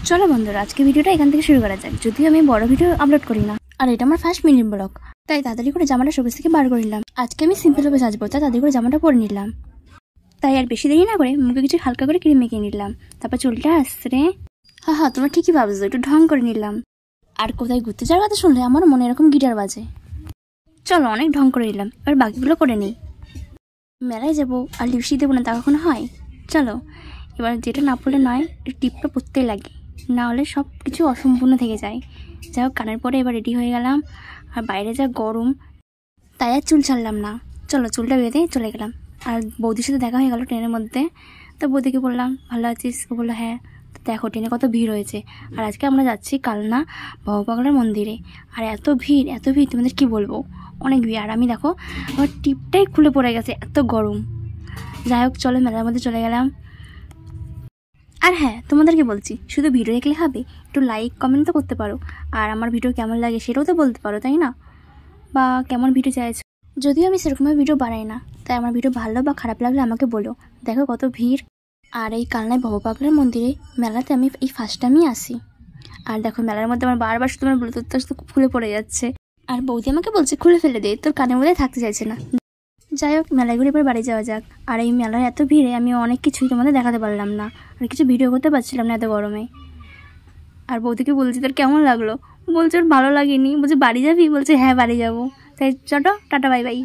চলো বন্ধুরা, আজকে ভিডিওটা এখান থেকে শুরু করা যাক। যদিও আমি বড় ভিডিও আপলোড করি না, আর এটা আমার ফার্স্ট মিনি ব্লগ, তাই তাড়াতাড়ি করে জামাটা শোকেস থেকে বার করে নিলাম। আজকে আমি সিম্পল ভাবে সাজবো, তাই তাড়াতাড়ি করে জামাটা পরে নিলাম। তাই আর বেশি দেরি না করে মুখে কিছু হালকা করে ক্রিম মেখে নিলাম। তারপর চুলটা আসছে, হ্যাঁ তোমরা ঠিকই ভাবছো, একটু ঢং করে নিলাম। আর কোথায় ঘুরতে যাওয়ার কথা শুনলে আমার মনে এরকম গিটার বাজে। চলো অনেক ঢং করে নিলাম, এবার বাকিগুলো করে নিই। মেলায় যাবো আর লিপস্টিক দেবো না, তা কখনো হয়? চলো এবার যেটা না পড়লে নয়, টিপটা পরতেই লাগে, না হলে সব কিছু অসম্পূর্ণ থেকে যায়। যাই হোক, কানের পরে এবার রেডি হয়ে গেলাম। আর বাইরে যা গরম, তাই আর চুল ছাড়লাম না। চলো চুলটা বেঁধে চলে গেলাম। আর বৌদির সাথে দেখা হয়ে গেল ট্রেনের মধ্যে। তো বৌদিকে বললাম ভালো আছিস? ও বললো হ্যাঁ। তো দেখো ট্রেনে কত ভিড় হয়েছে। আর আজকে আমরা যাচ্ছি কালনা ভবপাগলার মন্দিরে। আর এত ভিড় তোমাদের কি বলবো, অনেক ভিড়। আর আমি দেখো আমার টিপটাই খুলে পড়ে গেছে, এত গরম। যাই হোক চলো মেলার মধ্যে চলে গেলাম। আর হ্যাঁ, তোমাদেরকে বলছি, শুধু ভিডিও দেখলে হবে, একটু লাইক কমেন্ট তো করতে পারো। আর আমার ভিডিও কেমন লাগে সেটাও তো বলতে পারো, তাই না? বা কেমন ভিডিও চাইছো। যদিও আমি সেরকমভাবে ভিডিও বানাই না, তাই আমার ভিডিও ভালো বা খারাপ লাগলে আমাকে বলো। দেখো কত ভিড়। আর এই কালনায় ভবপাগলার মন্দিরে মেলাতে আমি এই ফার্স্ট টাইমই আসি। আর দেখো মেলার মধ্যে আমার বারবার শুধু আমার ব্লুটুথটা শুধু খুলে পড়ে যাচ্ছে। আর বৌদি আমাকে বলছে খুলে ফেলে দে, তোর কানের মধ্যে থাকতে চাইছে না। যাই হোক, মেলায় ঘুরে এবার বাড়ি যাওয়া যাক। আর এই মেলার এত ভিড়ে আমি অনেক কিছুই তোমাদের দেখাতে পারলাম না, আর কিছু ভিডিও করতে পারছিলাম না এত গরমে। আর বৌদিকে বলছি তোর কেমন লাগলো, বলছে ওর ভালো লাগেনি। বলছে বাড়ি যাবি? বলছে হ্যাঁ বাড়ি যাবো। তাই চলো টাটা বাই বাই।